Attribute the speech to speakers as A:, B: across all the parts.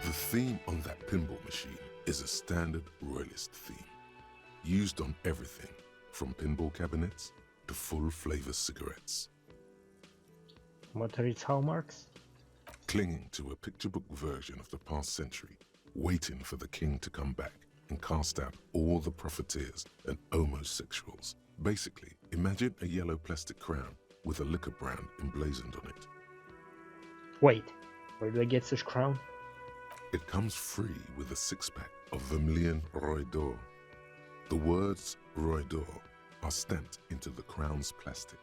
A: The theme on that pinball machine is a standard royalist theme, used on everything from pinball cabinets to full-flavor cigarettes.
B: What are its hallmarks?
A: Clinging to a picture book version of the past century, waiting for the king to come back and cast out all the profiteers and homosexuals. Basically, imagine a yellow plastic crown with a liquor brand emblazoned on it.
B: Wait, where do I get such crown?
A: It comes free with a six-pack of Vermilion Roy d'Or. The words Roy d'Or are stamped into the crown's plastic.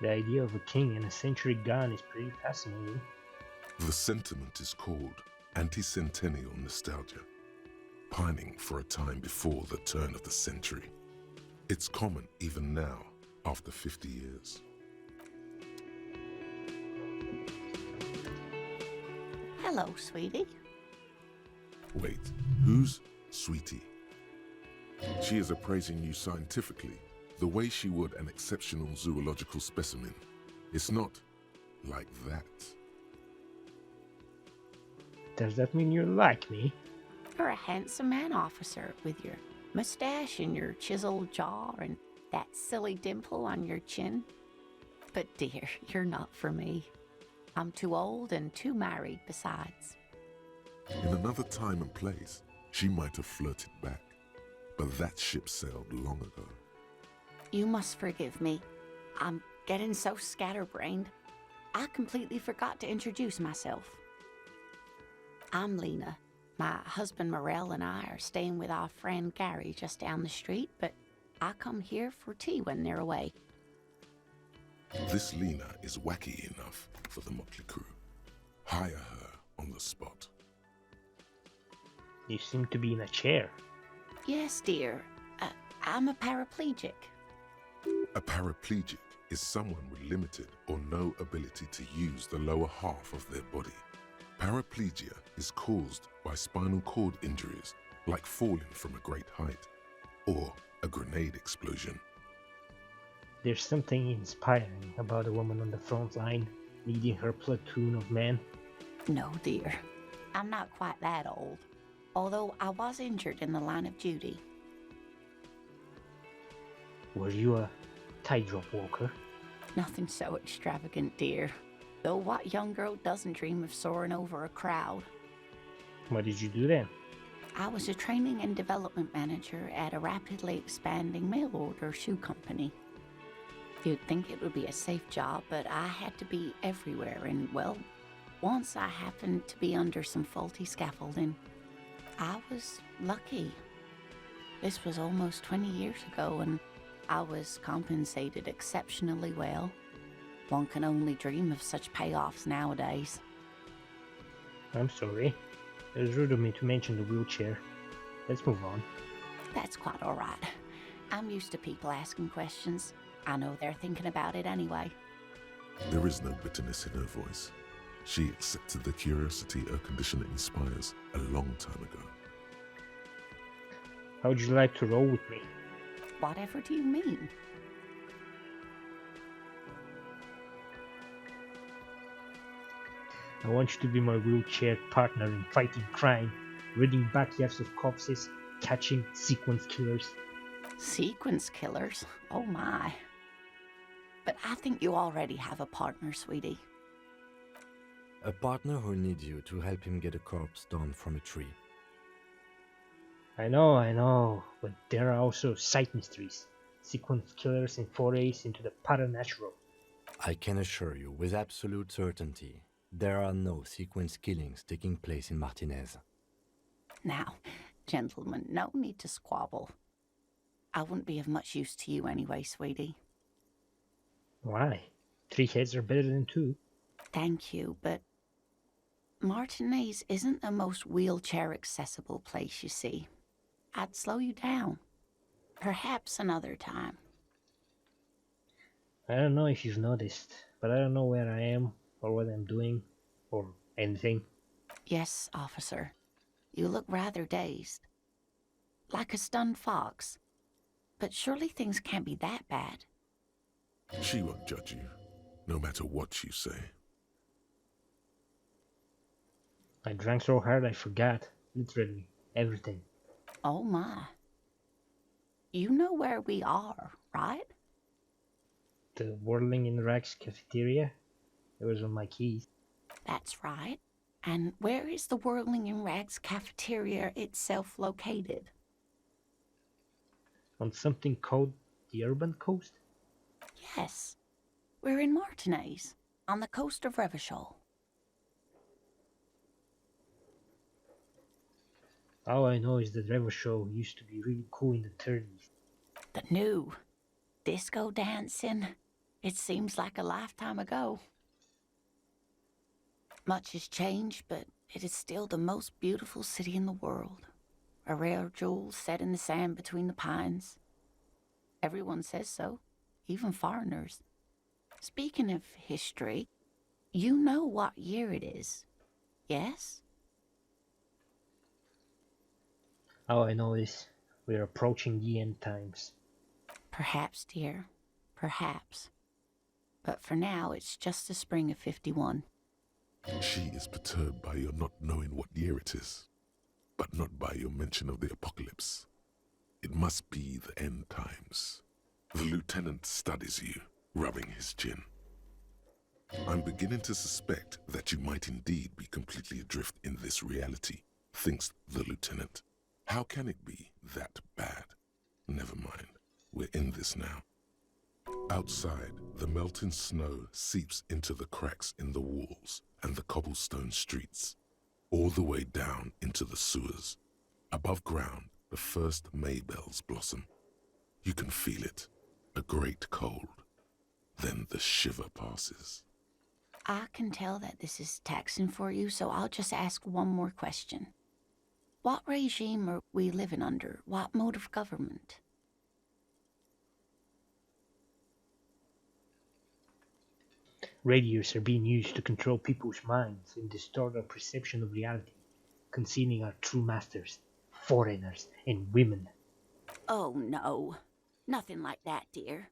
B: The idea of a king and a century gone is pretty fascinating.
A: The sentiment is called anti-centennial nostalgia, pining for a time before the turn of the century. It's common even now, after 50 years.
C: Hello, sweetie.
A: Wait, who's Sweetie? She is appraising you scientifically, the way she would an exceptional zoological specimen. It's not like that.
B: Does that mean you like me?
C: You're a handsome man, officer, with your mustache and your chiseled jaw and that silly dimple on your chin. But dear, you're not for me. I'm too old and too married besides.
A: In another time and place, she might have flirted back, but that ship sailed long ago.
C: You must forgive me. I'm getting so scatterbrained. I completely forgot to introduce myself. I'm Lena. My husband Morel and I are staying with our friend Gary just down the street, but I come here for tea when they're away.
A: This Lena is wacky enough for the motley crew. Hire her on the spot.
B: You seem to be in a chair.
C: Yes, dear. I'm a paraplegic.
A: A paraplegic is someone with limited or no ability to use the lower half of their body. Paraplegia is caused by spinal cord injuries, like falling from a great height, or a grenade explosion.
B: There's something inspiring about a woman on the front line, leading her platoon of men.
C: No, dear. I'm not quite that old, although I was injured in the line of duty.
B: Were you a tightrope walker?
C: Nothing so extravagant, dear. Though what young girl doesn't dream of soaring over a crowd?
B: What did you do then?
C: I was a training and development manager at a rapidly expanding mail order shoe company. You'd think it would be a safe job, but I had to be everywhere, and well, once I happened to be under some faulty scaffolding. I was lucky. This was almost 20 years ago, and I was compensated exceptionally well. One can only dream of such payoffs nowadays.
B: I'm sorry. It was rude of me to mention the wheelchair. Let's move on.
C: That's quite all right. I'm used to people asking questions. I know they're thinking about it anyway.
A: There is no bitterness in her voice. She accepted the curiosity her condition inspires a long time ago.
B: How would you like to roll with me?
C: Whatever do you mean?
B: I want you to be my wheelchair partner in fighting crime, ridding backyards of corpses, catching sequence killers.
C: Sequence killers? Oh my. But I think you already have a partner, sweetie.
D: A partner who needs you to help him get a corpse down from a tree.
B: I know, but there are also site mysteries. Sequence killers and forays into the paranatural.
D: I can assure you with absolute certainty, there are no sequence killings taking place in Martinez.
C: Now, gentlemen, no need to squabble. I wouldn't be of much use to you anyway, sweetie.
B: Why? 3 heads are better than 2.
C: Thank you, but Martinez isn't the most wheelchair-accessible place, you see. I'd slow you down. Perhaps another time.
B: I don't know if you've noticed, but I don't know where I am, or what I'm doing, or anything.
C: Yes, officer. You look rather dazed. Like a stunned fox. But surely things can't be that bad.
A: She won't judge you, no matter what you say.
B: I drank so hard I forgot, literally, everything.
C: Oh my. You know where we are, right?
B: The Whirling in Rags cafeteria, it was on my keys.
C: That's right. And where is the Whirling in Rags cafeteria itself located?
B: On something called the Urban Coast?
C: Yes. We're in Martinez, on the coast of Revachol.
B: All I know is that Revo Show used to be really cool in the 30s.
C: The new disco dancing. It seems like a lifetime ago. Much has changed, but it is still the most beautiful city in the world. A rare jewel set in the sand between the pines. Everyone says so, even foreigners. Speaking of history, you know what year it is, yes?
B: All I know is we're approaching the end times.
C: Perhaps, dear, perhaps. But for now, it's just the spring of 51.
A: She is perturbed by your not knowing what year it is, but not by your mention of the apocalypse. It must be the end times. The lieutenant studies you, rubbing his chin. I'm beginning to suspect that you might indeed be completely adrift in this reality, thinks the lieutenant. How can it be that bad? Never mind, we're in this now. Outside, the melting snow seeps into the cracks in the walls and the cobblestone streets, all the way down into the sewers. Above ground, the first May bells blossom. You can feel it, a great cold. Then the shiver passes.
C: I can tell that this is taxing for you, so I'll just ask one more question. What regime are we living under? What mode of government?
B: Radios are being used to control people's minds and distort our perception of reality, concealing our true masters, foreigners, and women.
C: Oh no, nothing like that, dear.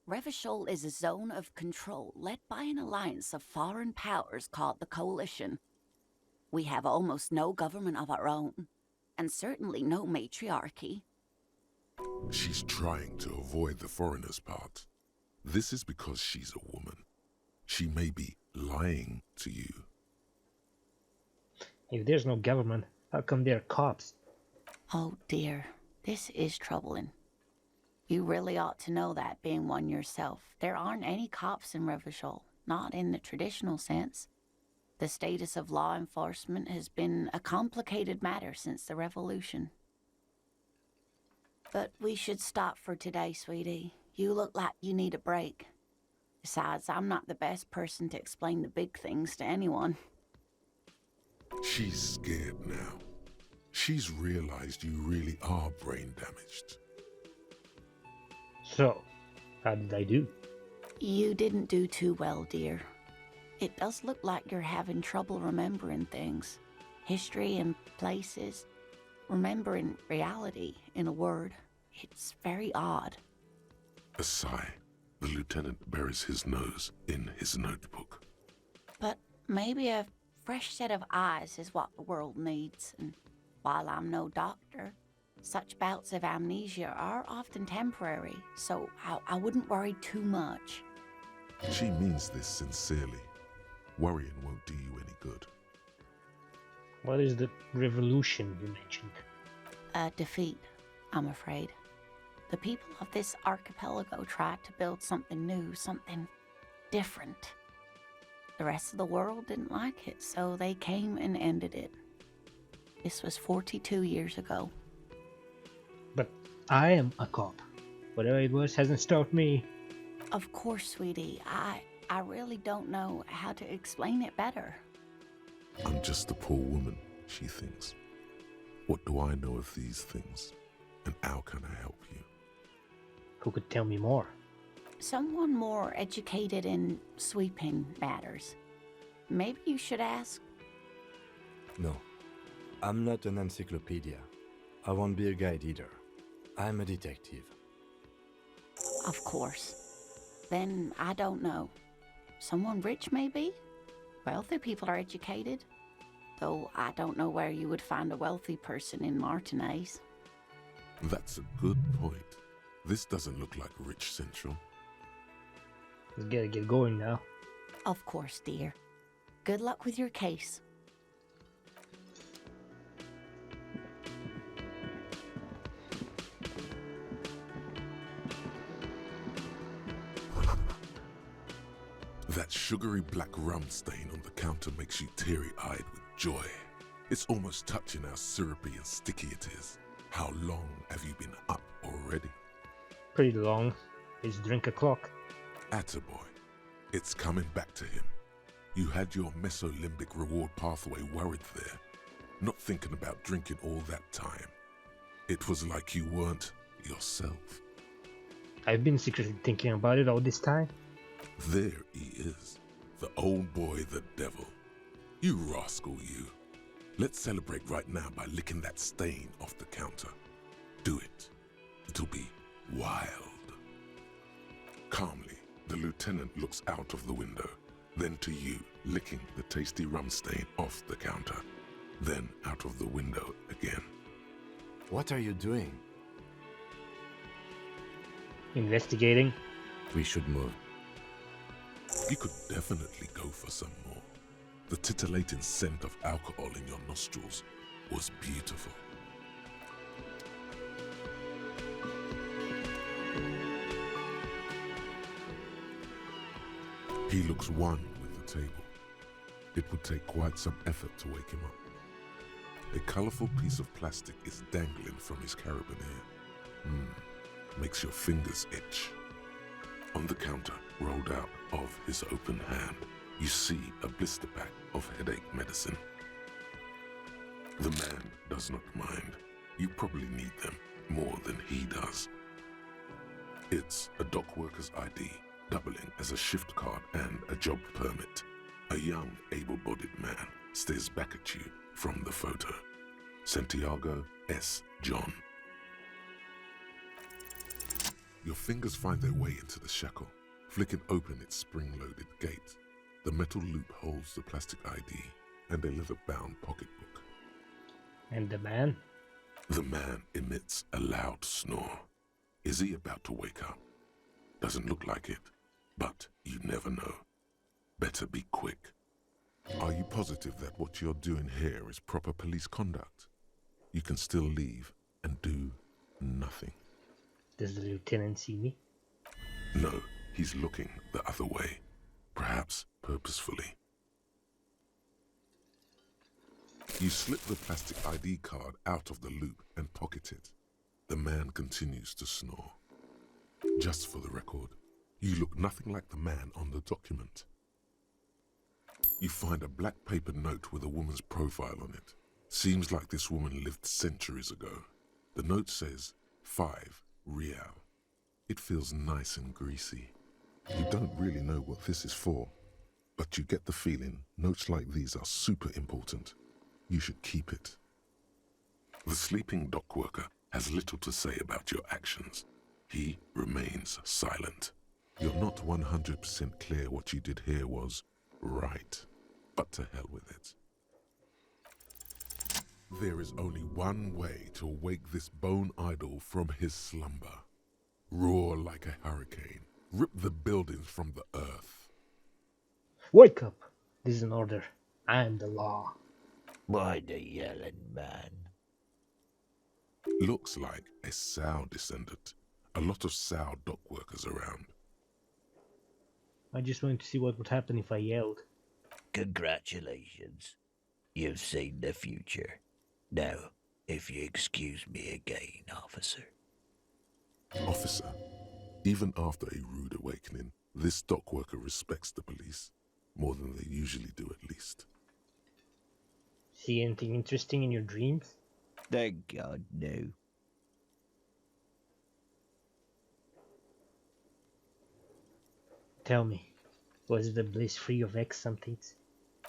C: Revachol is a zone of control led by an alliance of foreign powers called the Coalition. We have almost no government of our own, and certainly no matriarchy.
A: She's trying to avoid the foreigner's part. This is because she's a woman. She may be lying to you.
B: If there's no government, how come there are cops?
C: Oh dear, this is troubling. You really ought to know that, being one yourself. There aren't any cops in Revachol, not in the traditional sense. The status of law enforcement has been a complicated matter since the revolution. But we should stop for today, sweetie. You look like you need a break. Besides, I'm not the best person to explain the big things to anyone.
A: She's scared now. She's realized you really are brain damaged.
B: So, how did I do?
C: You didn't do too well, dear. It does look like you're having trouble remembering things. History and places. Remembering reality, in a word. It's very odd.
A: A sigh. The lieutenant buries his nose in his notebook.
C: But maybe a fresh set of eyes is what the world needs. And while I'm no doctor, such bouts of amnesia are often temporary, so I wouldn't worry too much.
A: She means this sincerely. Worrying won't do you any good.
B: What is the revolution you mentioned?
C: A defeat, I'm afraid. The people of this archipelago tried to build something new, something different. The rest of the world didn't like it, so they came and ended it. This was 42 years ago.
B: But I am a cop. Whatever it was hasn't stopped me.
C: Of course, sweetie. I really don't know how to explain it better.
A: I'm just a poor woman, she thinks. What do I know of these things? And how can I help you?
B: Who could tell me more?
C: Someone more educated in sweeping matters. Maybe you should ask.
D: No, I'm not an encyclopedia. I won't be a guide either. I'm a detective.
C: Of course. Then I don't know. Someone rich, maybe? Wealthy people are educated. though I don't know where you would find a wealthy person in Martinez.
A: That's a good point. This doesn't look like Rich Central.
B: Let's gotta get going now.
C: Of course, dear. Good luck with your case.
A: That sugary black rum stain on the counter makes you teary-eyed with joy. It's almost touching how syrupy and sticky it is. How long have you been up already?
B: Pretty long. His drink o'clock.
A: Attaboy. It's coming back to him. You had your mesolimbic reward pathway worried there, not thinking about drinking all that time. It was like you weren't yourself.
B: I've been secretly thinking about it all this time.
A: There he is, the old boy, the devil. You rascal, you. Let's celebrate right now by licking that stain off the counter. Do it. It'll be wild. Calmly, the lieutenant looks out of the window, then to you, licking the tasty rum stain off the counter, then out of the window again.
D: What are you doing?
B: Investigating.
D: We should move.
A: You could definitely go for some more. The titillating scent of alcohol in your nostrils was beautiful. He looks one with the table. It would take quite some effort to wake him up. A colorful piece of plastic is dangling from his carabiner. Makes your fingers itch. On the counter, rolled out of his open hand, you see a blister pack of headache medicine. The man does not mind. You probably need them more than he does. It's a dock worker's ID, doubling as a shift card and a job permit. A young, able-bodied man stares back at you from the photo. Santiago S. John. Your fingers find their way into the shackle, flicking open its spring-loaded gate. The metal loop holds the plastic ID and a leather-bound pocketbook.
B: And the man?
A: The man emits a loud snore. Is he about to wake up? Doesn't look like it, but you never know. Better be quick. Are you positive that what you're doing here is proper police conduct? You can still leave and do nothing.
B: Does the lieutenant see me?
A: No, he's looking the other way, perhaps purposefully. You slip the plastic ID card out of the loop and pocket it. The man continues to snore. Just for the record, you look nothing like the man on the document. You find a black paper note with a woman's profile on it. Seems like this woman lived centuries ago. The note says, 5 Real. It feels nice and greasy. You don't really know what this is for, but you get the feeling notes like these are super important. You should keep it. The sleeping dock worker has little to say about your actions. He remains silent. You're not 100% clear what you did here was right, but to hell with it. There is only one way to wake this bone idol from his slumber. Roar like a hurricane. Rip the buildings from the earth.
B: Wake up! This is an order. I am the law.
E: Why the yelling, man?
A: Looks like a Sow descendant. A lot of Sow dock workers around.
B: I just wanted to see what would happen if I yelled.
E: Congratulations. You've seen the future. Now, if you excuse me again, officer.
A: Officer, even after a rude awakening, this dock worker respects the police. More than they usually do, at least.
B: See anything interesting in your dreams?
E: Thank God, no.
B: Tell me, was the bliss free of X somethings?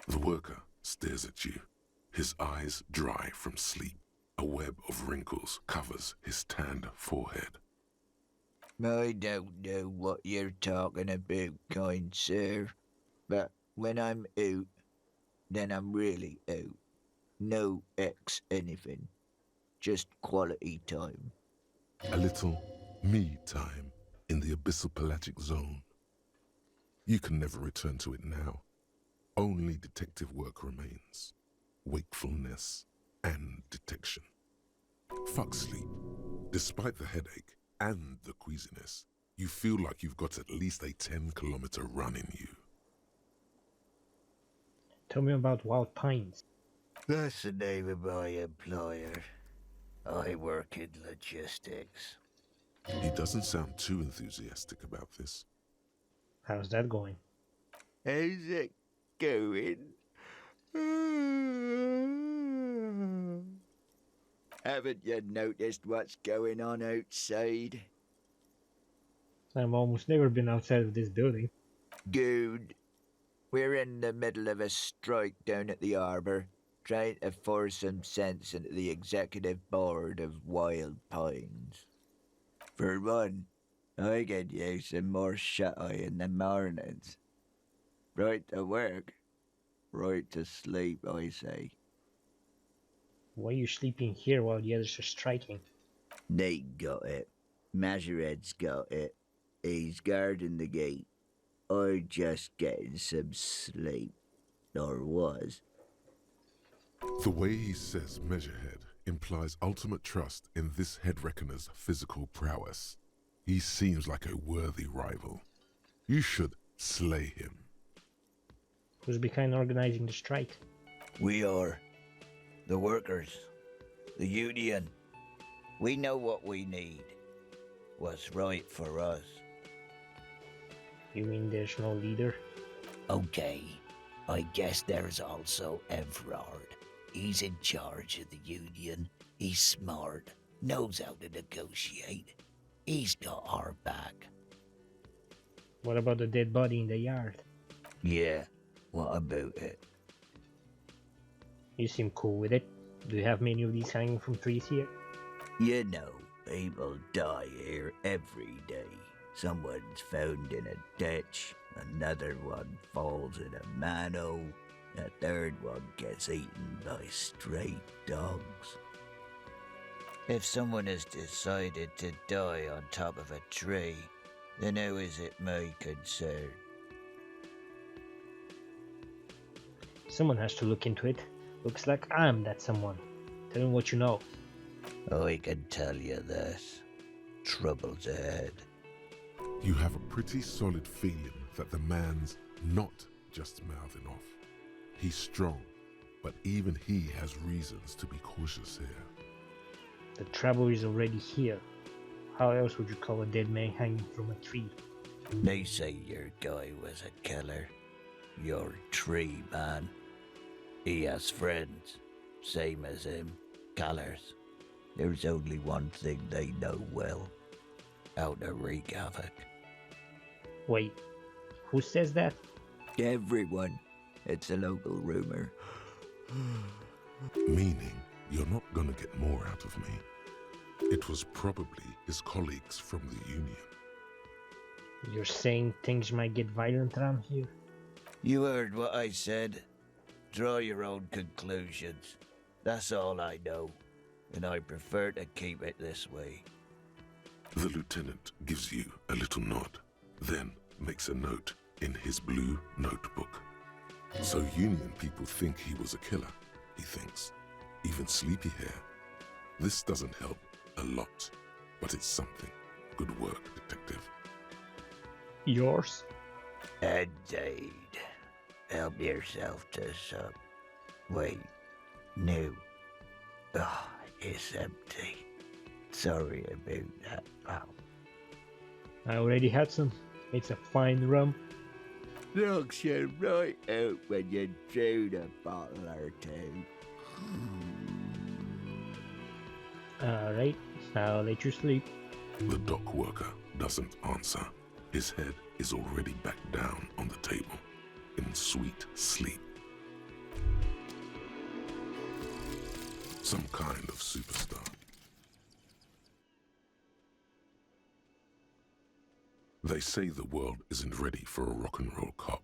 A: The worker stares at you, his eyes dry from sleep. A web of wrinkles covers his tanned forehead.
E: I don't know what you're talking about, kind sir. But when I'm out, then I'm really out. No X anything. Just quality time.
A: A little me time in the abyssal pelagic zone. You can never return to it now. Only detective work remains. Wakefulness and detection. Fuck sleep. Despite the headache and the queasiness, you feel like you've got at least a 10-kilometer run in you.
B: Tell me about Wild Pines.
E: That's the name of my employer. I work in logistics.
A: He doesn't sound too enthusiastic about this.
B: How's that going?
E: How's it going? Haven't you noticed what's going on outside?
B: I've almost never been outside of this building.
E: Dude, we're in the middle of a strike down at the harbour, trying to force some sense into the executive board of Wild Pines. For one, I get you some more shut-eye in the mornings. Right to work, right to sleep, I say.
B: Why are you sleeping here while the others are striking?
E: They got it. Majoret's got it. He's guarding the gate. I just getting some sleep. Or was.
A: The way he says Measurehead implies ultimate trust in this head reckoner's physical prowess. He seems like a worthy rival. You should slay him.
B: Who's behind organizing the strike?
E: We are. The workers. The union. We know what we need. What's right for us.
B: You mean there's no leader?
E: Okay. I guess there's also Everard. He's in charge of the union. He's smart. Knows how to negotiate. He's got our back.
B: What about the dead body in the yard?
E: Yeah. What about it?
B: You seem cool with it. Do you have many of these hanging from trees here?
E: You know, people die here every day. Someone's found in a ditch, another one falls in a manhole, a third one gets eaten by stray dogs. If someone has decided to die on top of a tree, then how is it my concern?
B: Someone has to look into it. Looks like I'm that someone. Tell me what you know.
E: I can tell you this. Trouble's ahead.
A: You have a pretty solid feeling that the man's not just mouthing off. He's strong, but even he has reasons to be cautious here.
B: The trouble is already here. How else would you call a dead man hanging from a tree?
E: They say your guy was a killer. Your tree man. He has friends, same as him, killers. There's only one thing they know well. How to wreak havoc.
B: Wait, who says that?
E: Everyone. It's a local rumor.
A: Meaning, you're not gonna get more out of me. It was probably his colleagues from the union.
B: You're saying things might get violent around here?
E: You heard what I said. Draw your own conclusions. That's all I know, and I prefer to keep it this way.
A: The lieutenant gives you a little nod, then makes a note in his blue notebook. So union people think he was a killer, he thinks. Even sleepy hair. This doesn't help a lot, but it's something. Good work, detective.
B: Yours?
E: Indeed. Help yourself to some. Wait, no. Oh, it's empty. Sorry about that, pal.
B: I already had some. It's a fine rum.
E: Knocks you right out when you drown a bottle or two.
B: Alright, I'll let you sleep.
A: The dock worker doesn't answer. His head is already back down on the table, in sweet sleep. Some kind of superstar. They say the world isn't ready for a rock and roll cop.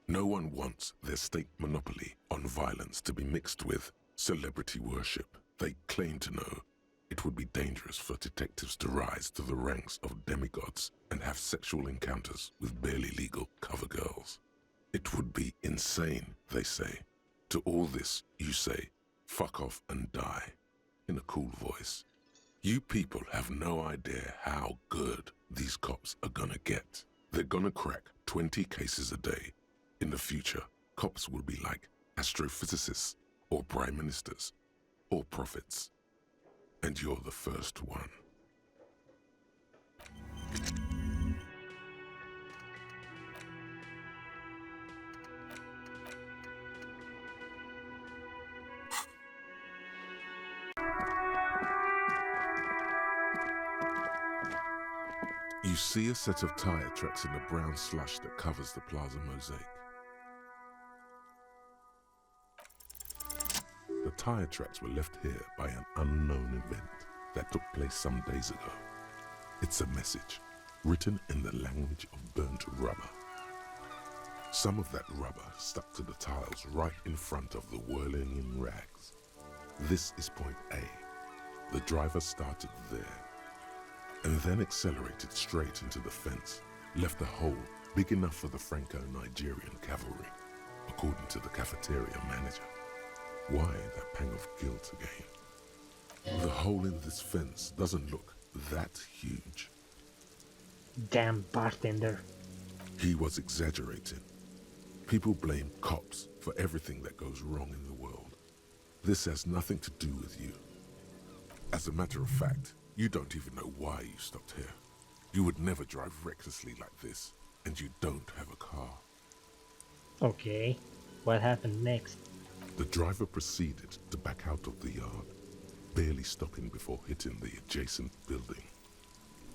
A: No one wants their state monopoly on violence to be mixed with Celebrity worship, they claim to know. It would be dangerous for detectives to rise to the ranks of demigods and have sexual encounters with barely legal cover girls. It would be insane, they say. To all this, you say, fuck off and die, in a cool voice. You people have no idea how good these cops are gonna get. They're gonna crack 20 cases a day. In the future, cops will be like astrophysicists, or prime ministers, or prophets. And you're the first one. You see a set of tire tracks in the brown slush that covers the plaza mosaic. The tire tracks were left here by an unknown event that took place some days ago. It's a message, written in the language of burnt rubber. Some of that rubber stuck to the tiles right in front of the whirling in rags. This is point A. The driver started there, and then accelerated straight into the fence, left a hole big enough for the Franco-Nigerian cavalry, according to the cafeteria manager. Why that pang of guilt again? The hole in this fence doesn't look that huge.
B: Damn bartender.
A: He was exaggerating. People blame cops for everything that goes wrong in the world. This has nothing to do with you. As a matter of fact, you don't even know why you stopped here. You would never drive recklessly like this, and you don't have a car.
B: Okay, what happened next?
A: The driver proceeded to back out of the yard, barely stopping before hitting the adjacent building.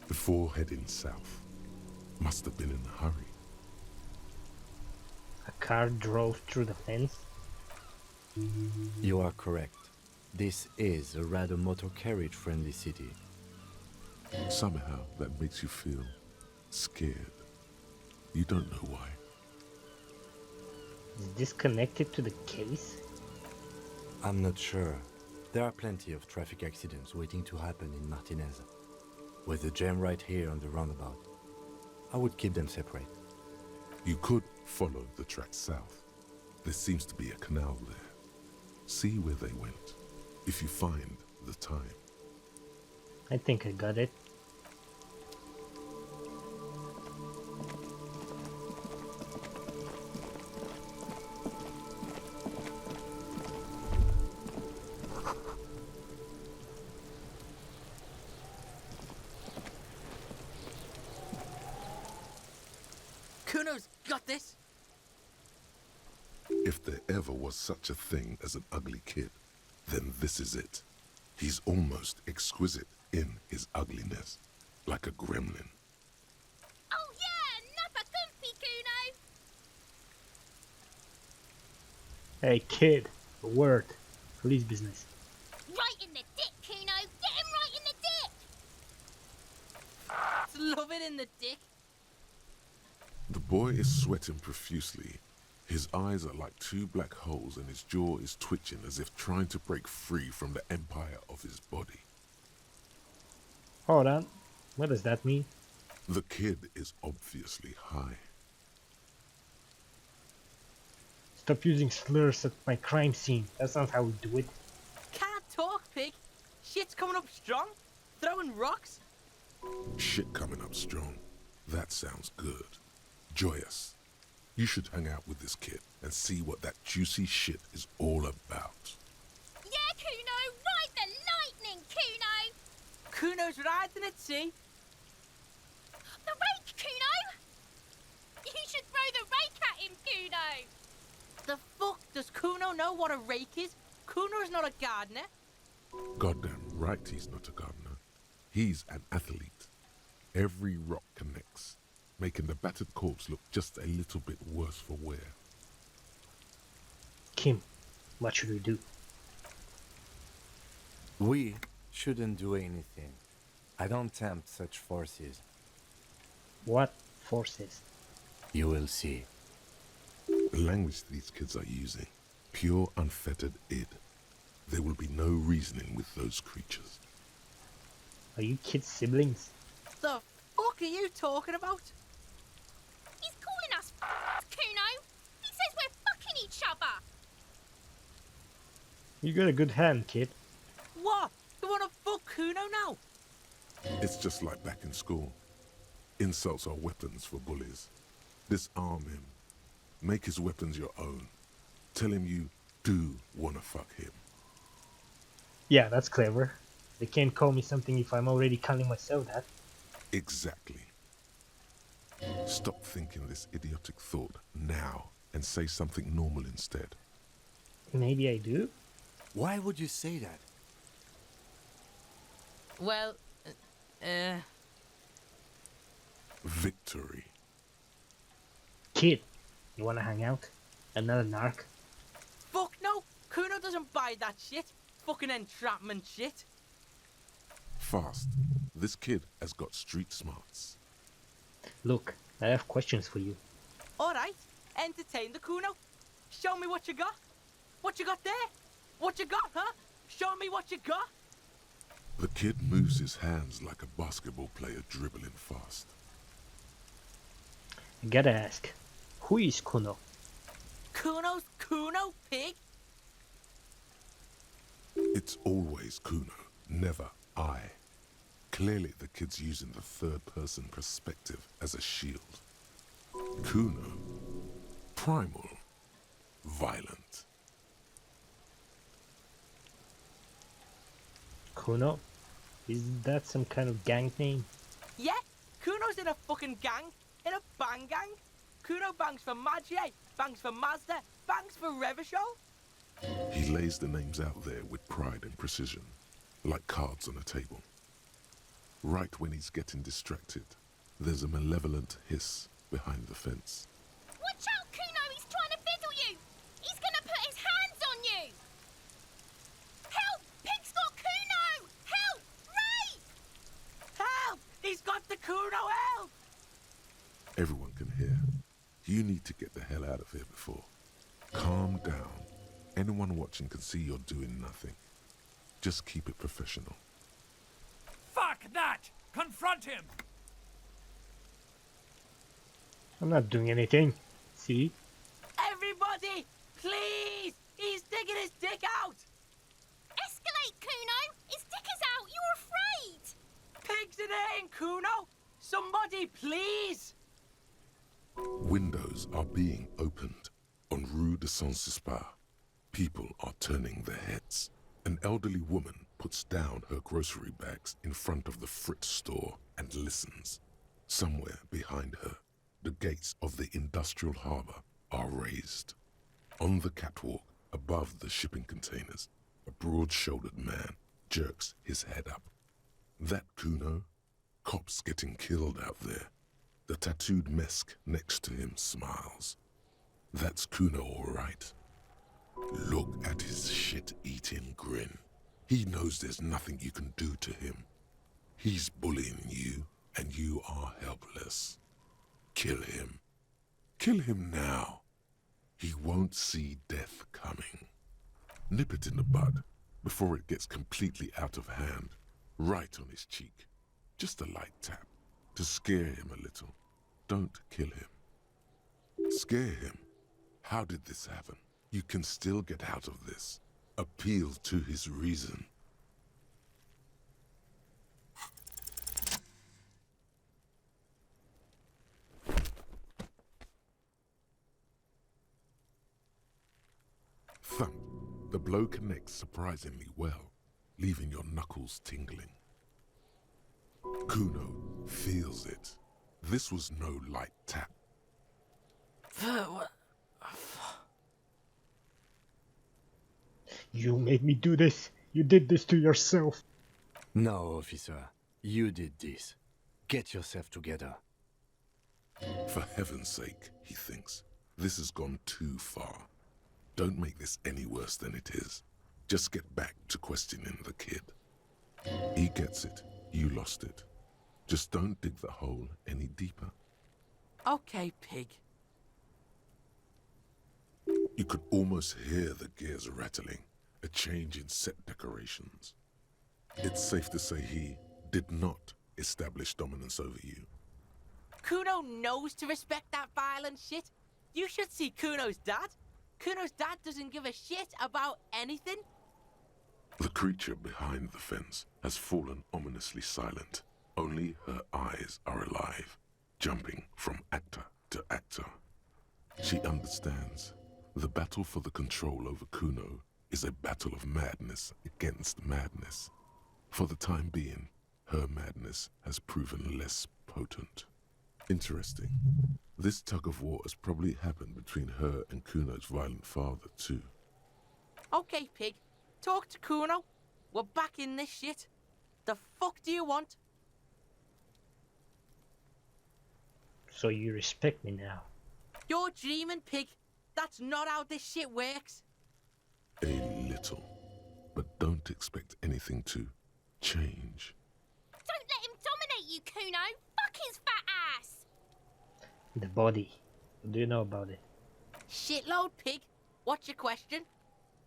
A: Before heading south. Must have been in a hurry.
B: A car drove through the fence?
D: You are correct. This is a rather motor carriage-friendly city.
A: Somehow that makes you feel scared. You don't know why.
B: Is this connected to the case?
D: I'm not sure. There are plenty of traffic accidents waiting to happen in Martinez. With the jam right here on the roundabout, I would keep them separate.
A: You could follow the track south. There seems to be a canal there. See where they went, if you find the time.
B: I think I got it.
F: Cuno's got this!
A: If there ever was such a thing as an ugly kid, then this is it. He's almost exquisite in his ugliness, like a gremlin.
G: Oh yeah, nappa comfy, Cuno!
B: Hey kid, a word. Police business.
G: Right in the dick, Cuno! Get him right in the dick!
F: Love it in the dick!
A: The boy is sweating profusely. His eyes are like two black holes and his jaw is twitching as if trying to break free from the empire of his body.
B: Hold on. What does that mean?
A: The kid is obviously high.
B: Stop using slurs at my crime scene. That's not how we do it.
F: Can't talk, pig! Shit's coming up strong! Throwing rocks!
A: Shit coming up strong. That sounds good. Joyous. You should hang out with this kid and see what that juicy shit is all about.
G: Yeah, Cuno! Ride the lightning, Cuno!
F: Cuno's riding at sea!
G: The rake, Cuno! You should throw the rake at him, Cuno!
F: The fuck does Cuno know what a rake is? Cuno's not a gardener!
A: Goddamn right he's not a gardener. He's an athlete. Every rock connects, making the battered corpse look just a little bit worse for wear.
B: Kim, what should we do?
D: We shouldn't do anything. I don't tempt such forces.
B: What forces?
D: You will see.
A: The language these kids are using, pure unfettered id. There will be no reasoning with those creatures.
B: Are you kids siblings?
F: The fuck are you talking about?
G: He's calling us Cuno. He says we're fucking each other.
B: You got a good hand, kid.
F: What? You wanna fuck Cuno now?
A: It's just like back in school. Insults are weapons for bullies. Disarm him. Make his weapons your own. Tell him you do wanna fuck him.
B: Yeah, that's clever. They can't call me something if I'm already calling myself that.
A: Exactly. Stop thinking this idiotic thought now and say something normal instead.
B: Maybe I do?
D: Why would you say that?
F: Well,
A: Victory.
B: Kid, you wanna hang out? Another narc?
F: fuck no. Cuno doesn't buy that shit. Fucking entrapment shit.
A: Fast. This kid has got street smarts.
B: Look, I have questions for you.
F: Alright, entertain the Cuno. Show me what you got. What you got there? What you got, huh? Show me what you got.
A: The kid moves his hands like a basketball player dribbling fast.
B: I gotta ask, who is Cuno?
F: Cuno's Cuno, pig?
A: It's always Cuno, never I. Clearly the kid's using the third-person perspective as a shield. Cuno. Primal. Violent.
B: Cuno? Is that some kind of gang name?
F: Yeah, Cuno's in a fucking gang. In a bang gang. Cuno bangs for Magie, bangs for Mazda, bangs for Revachol.
A: He lays the names out there with pride and precision, like cards on a table. Right when he's getting distracted, there's a malevolent hiss behind the fence.
G: Watch out, Cuno. He's trying to fiddle you. He's gonna put his hands on you. Help! Pig's got Cuno! Help! Rape!
F: Help! He's got the Cuno, help!
A: Everyone can hear. You need to get the hell out of here before. Calm down. Anyone watching can see you're doing nothing. Just keep it professional.
H: Fuck that! Confront him!
B: I'm not doing anything. See?
F: Everybody, please! He's digging his dick out!
G: Escalate, Cuno! His dick is out! You're afraid!
F: Pigs in here in Cuno! Somebody, please!
A: Windows are being opened on Rue de Saint-Cispin. People are turning their heads. An elderly woman puts down her grocery bags in front of the Fritz store and listens. Somewhere behind her, the gates of the industrial harbor are raised. On the catwalk, above the shipping containers, a broad-shouldered man jerks his head up. That Cuno? Cops getting killed out there. The tattooed mesk next to him smiles. That's Cuno, all right. Look at his shit-eating grin. He knows there's nothing you can do to him. He's bullying you, and you are helpless. Kill him. Kill him now. He won't see death coming. Nip it in the bud before it gets completely out of hand. Right on his cheek. Just a light tap to scare him a little. Don't kill him. Scare him. How did this happen? You can still get out of this. Appeal to his reason. Thump. The blow connects surprisingly well, leaving your knuckles tingling. Cuno feels it. This was no light tap.
B: You made me do this. You did this to yourself.
D: No, officer. You did this. Get yourself together.
A: For heaven's sake, he thinks. This has gone too far. Don't make this any worse than it is. Just get back to questioning the kid. He gets it. You lost it. Just don't dig the hole any deeper.
F: Okay, pig.
A: You could almost hear the gears rattling a change in set decorations. It's safe to say he did not establish dominance over you.
F: Cuno knows to respect that violent shit. You should see Cuno's dad. Cuno's dad doesn't give a shit about anything.
A: The creature behind the fence has fallen ominously silent. Only her eyes are alive, jumping from actor to actor. She understands. The battle for the control over Cuno is a battle of madness against madness. For the time being, her madness has proven less potent. Interesting. This tug of war has probably happened between her and Cuno's violent father, too.
F: Okay, pig. Talk to Cuno. We're back in this shit. The fuck do you want?
B: So you respect me now.
F: You're dreaming, pig. That's not how this shit works.
A: A little. But don't expect anything to change.
G: Don't let him dominate you, Cuno. Fuck his fat ass.
B: The body. What do you know about it?
F: Shitload, pig. What's your question?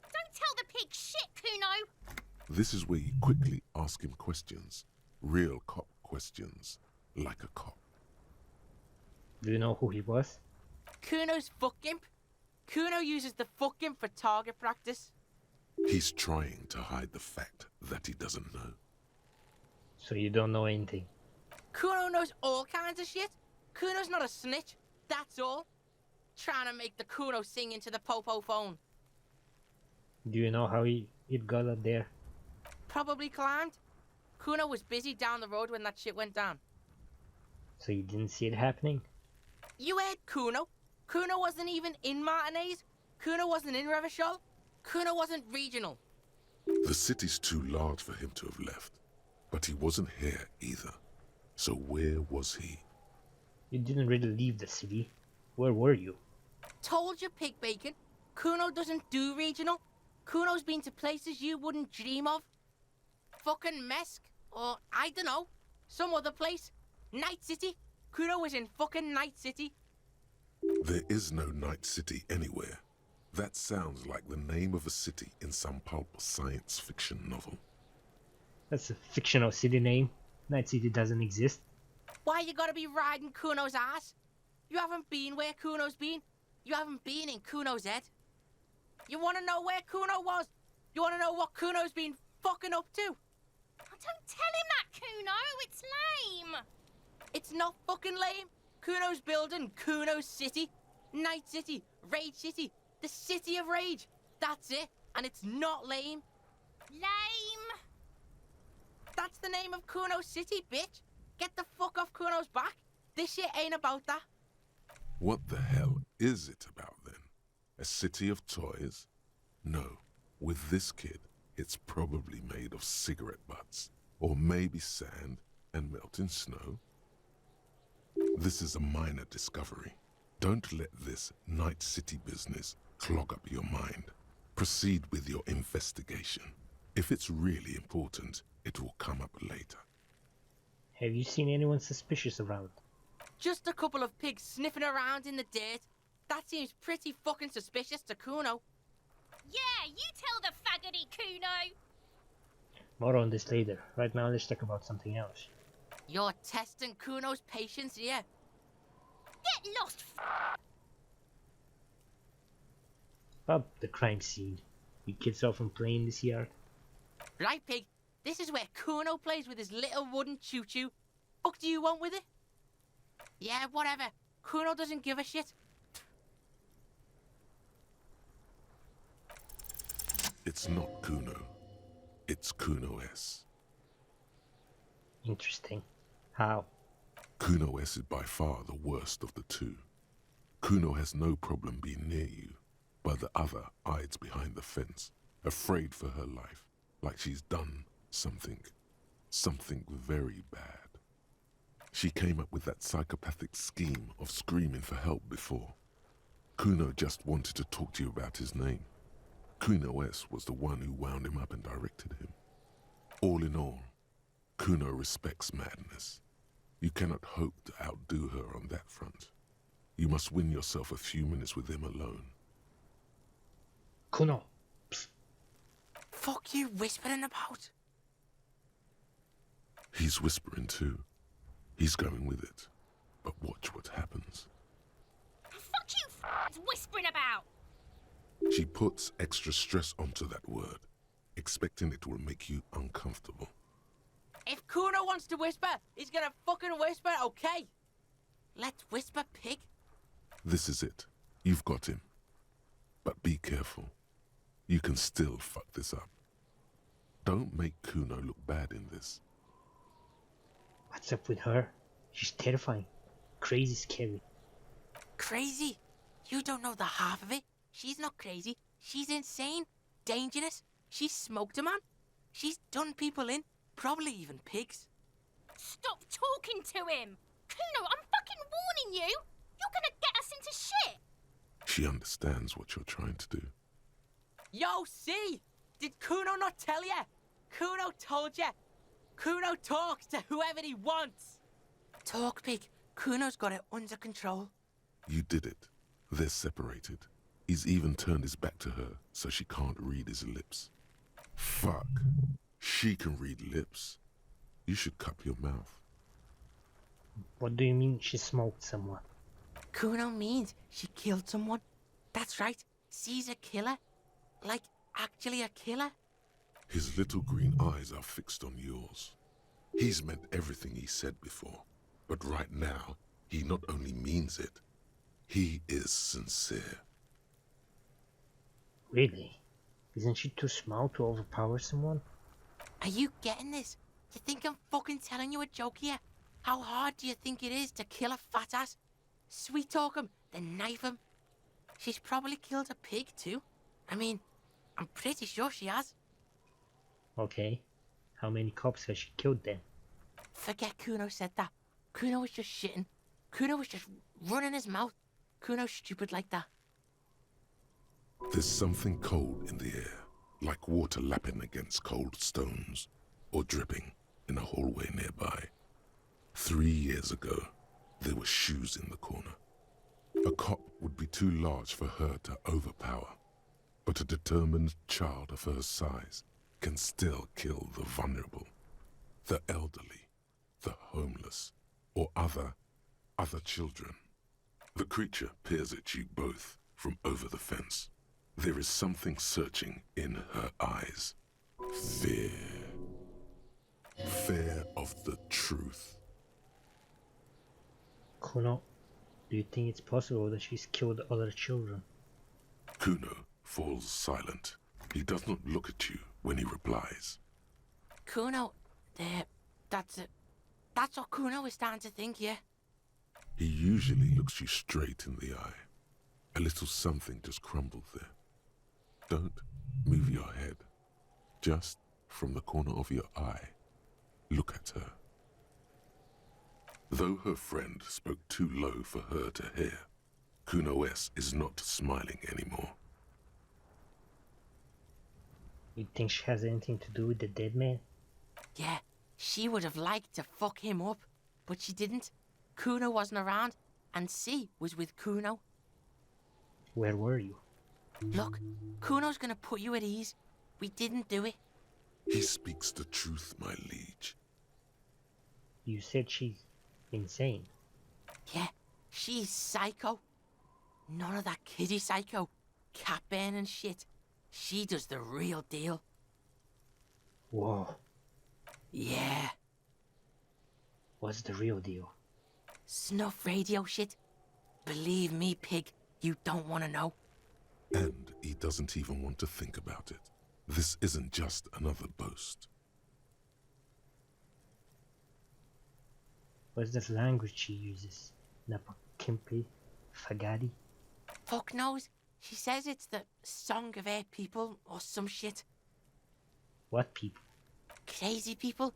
G: Don't tell the pig shit, Cuno.
A: This is where you quickly ask him questions. Real cop questions. Like a cop.
B: Do you know who he was?
F: Cuno's fuck imp. Cuno uses the fuck imp for target practice.
A: He's trying to hide the fact that he doesn't know.
B: So you don't know anything.
F: Cuno knows all kinds of shit. Cuno's not a snitch. That's all. Trying to make the Cuno sing into the popo phone.
B: Do you know how it got up there?
F: Probably climbed. Cuno was busy down the road when that shit went down.
B: So you didn't see it happening?
F: You heard Cuno. Cuno wasn't even in Martinez. Cuno wasn't in Revachol. Cuno wasn't regional.
A: The city's too large for him to have left. But he wasn't here either. So where was he?
B: You didn't really leave the city. Where were you?
F: Told you, pig bacon. Cuno doesn't do regional. Cuno's been to places you wouldn't dream of. Fucking Mesk. Or, I dunno, some other place. Night City. Cuno was in fucking Night City.
A: There is no Night City anywhere. That sounds like the name of a city in some pulp science fiction novel.
B: That's a fictional city name. Night City doesn't exist.
F: Why you gotta be riding Cuno's ass? You haven't been where Cuno's been. You haven't been in Cuno's head. You wanna know where Cuno was? You wanna know what Cuno's been fucking up to?
G: Oh, don't tell him that, Cuno. It's lame.
F: It's not fucking lame. Cuno's building Cuno's City. Night City. Rage City. The City of Rage. That's it. And it's not lame.
G: Lame.
F: That's the name of Cuno City, bitch. Get the fuck off Cuno's back. This shit ain't about that.
A: What the hell is it about then? A city of toys? No. With this kid, it's probably made of cigarette butts. Or maybe sand and melting snow. This is a minor discovery. Don't let this Night City business clog up your mind. Proceed with your investigation. If it's really important, it will come up later.
B: Have you seen anyone suspicious around?
F: Just a couple of pigs sniffing around in the dirt. That seems pretty fucking suspicious to Cuno.
G: Yeah, you tell the faggoty, Cuno.
B: More on this later. Right now, let's talk about something else.
F: You're testing Cuno's patience here.
G: Get lost,
B: About the crime scene. You kids often play in this yard?
F: Right, pig. This is where Cuno plays with his little wooden choo-choo. Fuck do you want with it? Yeah, whatever. Cuno doesn't give a shit.
A: It's not Cuno. It's Cuno S.
B: Interesting. How?
A: Cuno S is by far the worst of the two. Cuno has no problem being near you, but the other hides behind the fence, afraid for her life, like she's done something very bad. She came up with that psychopathic scheme of screaming for help before. Cuno just wanted to talk to you about his name. Cuno S was the one who wound him up and directed him. All in all, Cuno respects madness. You cannot hope to outdo her on that front. You must win yourself a few minutes with him alone.
B: Cuno! Psst.
F: fuck you whispering about?
A: He's whispering too. He's going with it. But watch what happens.
G: Fuck you whispering about!
A: She puts extra stress onto that word, expecting it will make you uncomfortable.
F: If Cuno wants to whisper, he's gonna fucking whisper, okay? Let's whisper, pig.
A: This is it. You've got him. But be careful. You can still fuck this up. Don't make Cuno look bad in this.
B: What's up with her? She's terrifying. Crazy scary.
F: Crazy? You don't know the half of it. She's not crazy. She's insane. Dangerous. She's smoked a man. She's done people in. Probably even pigs.
G: Stop talking to him! Cuno, I'm fucking warning you! You're gonna get us into shit!
A: She understands what you're trying to do.
F: Yo, see? Did Cuno not tell ya? Cuno told ya. Cuno talks to whoever he wants. Talk, pig. Cuno's got it under control.
A: You did it. They're separated. He's even turned his back to her so she can't read his lips. Fuck. She can read lips. You should cup your mouth.
B: What do you mean she smoked someone?
F: Cuno means she killed someone. That's right. She's a killer. Like, actually a killer.
A: His little green eyes are fixed on yours. He's meant everything he said before. But right now, he not only means it, he is sincere.
B: Really? Isn't she too small to overpower someone?
F: Are you getting this? You think I'm fucking telling you a joke here? How hard do you think it is to kill a fat ass? Sweet talk him, then knife him. She's probably killed a pig too. I mean, I'm pretty sure she has.
B: Okay. How many cops has she killed then?
F: Forget Cuno said that. Cuno was just shitting. Cuno was just running his mouth. Cuno's stupid like that.
A: There's something cold in the air, like water lapping against cold stones, or dripping in a hallway nearby. 3 years ago, there were shoes in the corner. A cop would be too large for her to overpower, but a determined child of her size can still kill the vulnerable, the elderly, the homeless, or other children. The creature peers at you both from over the fence. There is something searching in her eyes. Fear. Fear of the truth.
B: Cuno, do you think it's possible that she's killed other children?
A: Cuno falls silent. He does not look at you when he replies.
F: Cuno, that's it. That's what Cuno is starting to think, yeah.
A: He usually looks you straight in the eye. A little something just crumbled there. Don't move your head. Just from the corner of your eye, look at her. Though her friend spoke too low for her to hear, Cuno S is not smiling anymore.
B: You think she has anything to do with the dead man?
F: Yeah, she would have liked to fuck him up, but she didn't. Cuno wasn't around, and C was with Cuno.
B: Where were you?
F: Look, Cuno's gonna put you at ease. We didn't do it.
A: He speaks the truth, my liege.
B: You said she's insane.
F: Yeah, she's psycho. None of that kiddie psycho, cat burning shit. She does the real deal.
B: Whoa.
F: Yeah.
B: What's the real deal?
F: Snuff radio shit. Believe me, pig, you don't want to know.
A: And he doesn't even want to think about it. This isn't just another boast.
B: What's the language she uses? Napakimpi? Fagadi?
F: Fuck knows. She says it's the song of her people or some shit.
B: What people?
F: Crazy people.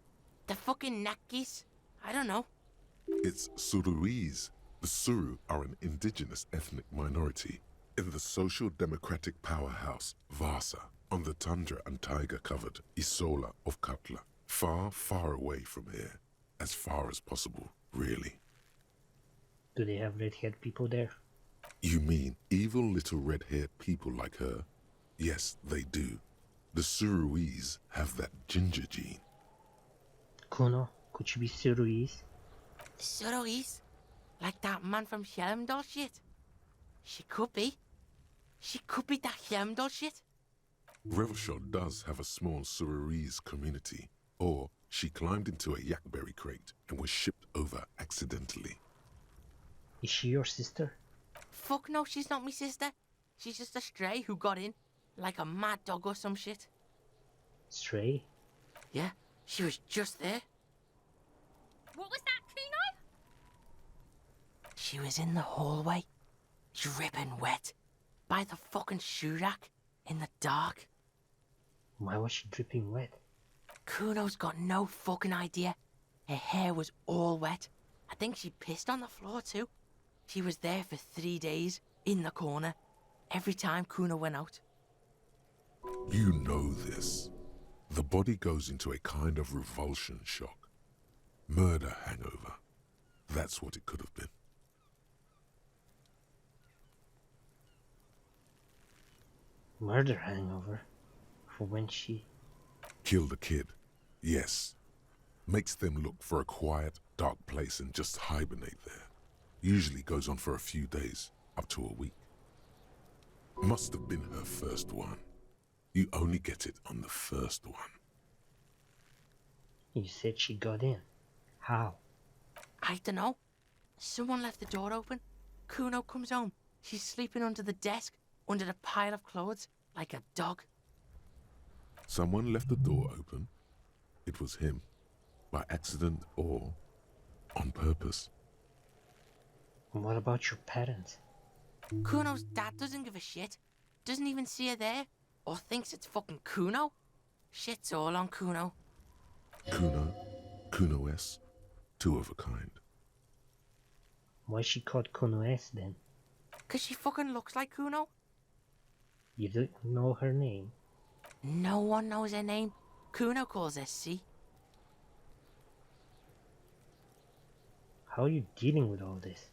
F: The fucking Nakis. I don't know.
A: It's Suruese. The Suru are an indigenous ethnic minority in the social democratic powerhouse Vasa on the tundra and tiger-covered Isola of Katla. Far, far away from here. As far as possible, really.
B: Do they have red-haired people there?
A: You mean evil little red-haired people like her? Yes, they do. The Suruese have that ginger gene.
B: Cuno, could she be Suruese?
F: Suruese? Like that man from Helmdall shit? She could be. She could be that Helmdall shit.
A: Revelshot does have a small Suruese community, or she climbed into a yakberry crate and was shipped over accidentally.
B: Is she your sister?
F: Fuck no, she's not me sister. She's just a stray who got in. Like a mad dog or some shit.
B: Stray?
F: Yeah, she was just there.
G: What was that, Cuno?
F: She was in the hallway, dripping wet, by the fucking shoe rack, in the dark.
B: Why was she dripping wet?
F: Kuno's got no fucking idea. Her hair was all wet. I think she pissed on the floor too. She was there for 3 days, in the corner, every time Cuno went out.
A: You know this. The body goes into a kind of revulsion shock. Murder hangover. That's what it could have been.
B: Murder hangover? For when she...
A: Killed a kid. Yes. Makes them look for a quiet, dark place and just hibernate there. Usually goes on for a few days, up to a week. Must have been her first one. You only get it on the first one.
B: You said she got in. How?
F: I dunno. Someone left the door open. Cuno comes home. She's sleeping under the desk, under the pile of clothes, like a dog.
A: Someone left the door open. It was him. By accident or on purpose.
B: And what about your parents?
F: Kuno's dad doesn't give a shit. Doesn't even see her there. Or thinks it's fucking Cuno. Shit's all on Cuno.
A: Cuno, Cuno-S, two of a kind.
B: Why is she called Cuno S then?
F: 'Cause she fucking looks like Cuno.
B: You don't know her name?
F: No one knows her name. Cuno calls her C.
B: How are you dealing with all this?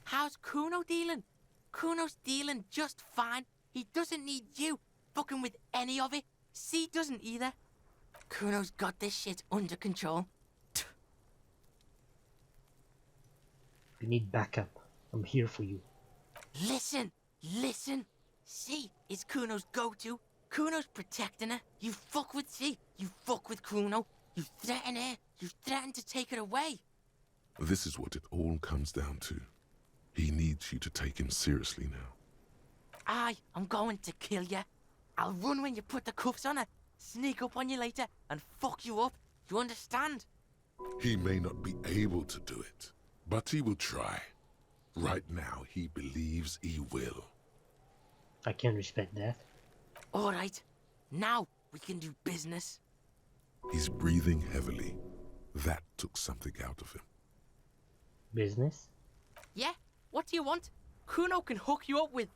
F: How's Cuno dealing? Cuno's dealing just fine. He doesn't need you fucking with any of it. C doesn't either. Cuno's got this shit under control.
B: You need backup. I'm here for you.
F: Listen, listen. C is Kuno's go-to. Kuno's protecting her. You fuck with C, you fuck with Cuno. You threaten her, you threaten to take her away.
A: This is what it all comes down to. He needs you to take him seriously now.
F: I'm going to kill you. I'll run when you put the cuffs on her, sneak up on you later, and fuck you up. You understand?
A: He may not be able to do it, but he will try. Right now, he believes he will.
B: I can respect that.
F: All right, now we can do business.
A: He's breathing heavily. That took something out of him.
B: Business?
F: Yeah, what do you want? Cuno can hook you up with...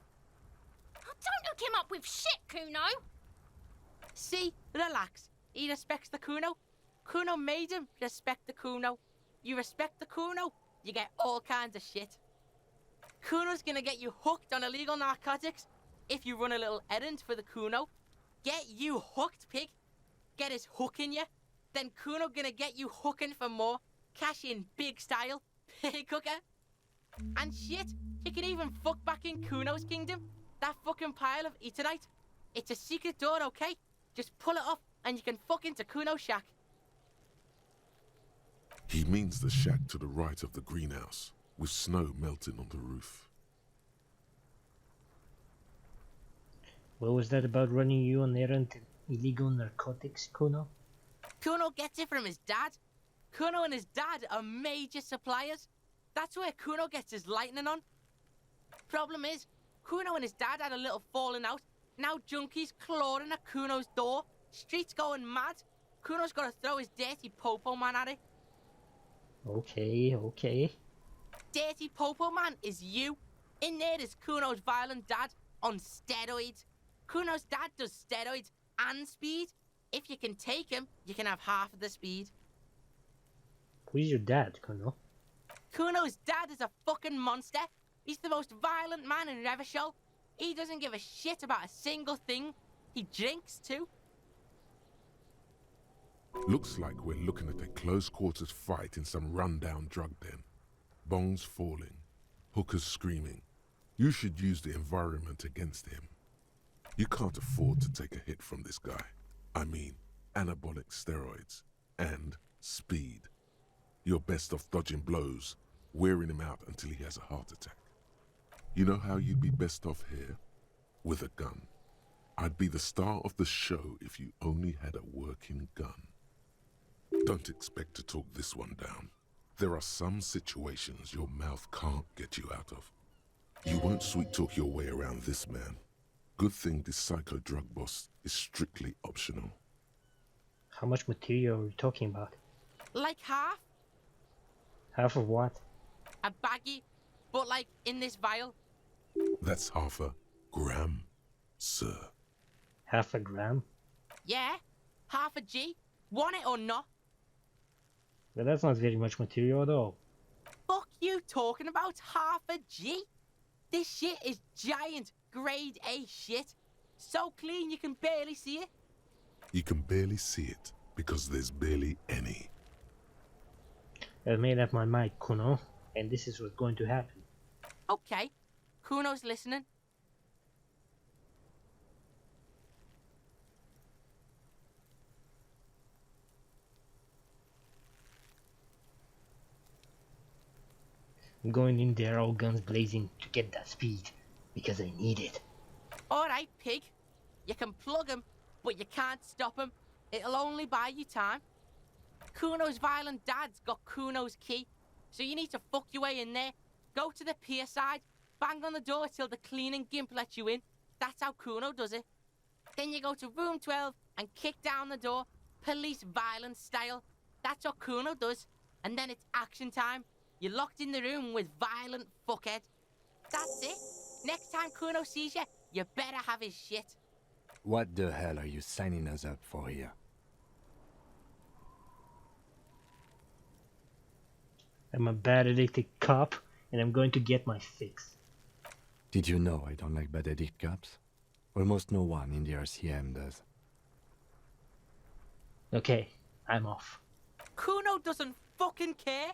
G: Oh, don't hook him up with shit, Cuno.
F: See, relax. He respects the Cuno. Cuno made him respect the Cuno. You respect the Cuno, you get all kinds of shit. Cuno's gonna get you hooked on illegal narcotics if you run a little errand for the Cuno. Get you hooked, pig. Get his hook in you. Then Cuno gonna get you hooking for more. Cash in big style. Pig hooker. And shit, you can even fuck back in Cuno's kingdom. That fucking pile of eternite. It's a secret door, okay? Just pull it up and you can fuck into Cuno's shack.
A: He means the shack to the right of the greenhouse, with snow melting on the roof.
B: What was that about running you on errand to illegal narcotics, Cuno?
F: Cuno gets it from his dad. Cuno and his dad are major suppliers. That's where Cuno gets his lightning on. Problem is, Cuno and his dad had a little falling out. Now junkies clawing at Cuno's door. Streets going mad. Cuno's got to throw his dirty popo man at it.
B: Okay, okay.
F: Dirty popo man is you. In there is Cuno's violent dad on steroids. Cuno's dad does steroids and speed. If you can take him, you can have half of the speed.
B: Who's your dad, Cuno?
F: Cuno's dad is a fucking monster. He's the most violent man in Revachol. He doesn't give a shit about a single thing. He drinks too.
A: Looks like we're looking at a close-quarters fight in some rundown drug den. Bongs falling, hookers screaming. You should use the environment against him. You can't afford to take a hit from this guy. I mean, anabolic steroids and speed. You're best off dodging blows, wearing him out until he has a heart attack. You know how you'd be best off here? With a gun. I'd be the star of the show if you only had a working gun. Don't expect to talk this one down. There are some situations your mouth can't get you out of. You won't sweet-talk your way around this man. Good thing this psycho-drug boss is strictly optional.
B: How much material are we talking about?
F: Like half?
B: Half of what?
F: A baggie, but like in this vial.
A: That's half a gram, sir.
B: Half a gram?
F: Yeah, half a G. Want it or not?
B: Well, that's not very much material at all.
F: Fuck you talking about half a G? This shit is giant, grade A shit. So clean you can barely see it.
A: You can barely see it because there's barely any.
B: I've made up my mind, Cuno, and this is what's going to happen.
F: Okay, Cuno's listening.
B: I'm going in there all guns blazing to get that speed, because I need it.
F: Alright, pig. You can plug him, but you can't stop him. It'll only buy you time. Cuno's violent dad's got Cuno's key, so you need to fuck your way in there. Go to the pier side, bang on the door till the cleaning gimp lets you in. That's how Cuno does it. Then you go to room 12 and kick down the door, police violence style. That's what Cuno does. And then it's action time. You're locked in the room with violent fuckhead. That's it. Next time Cuno sees you, you better have his shit.
D: What the hell are you signing us up for here?
B: I'm a bad addicted cop, and I'm going to get my fix.
D: Did you know I don't like bad addict cops? Almost no one in the RCM does.
B: Okay, I'm off.
F: Cuno doesn't fucking care.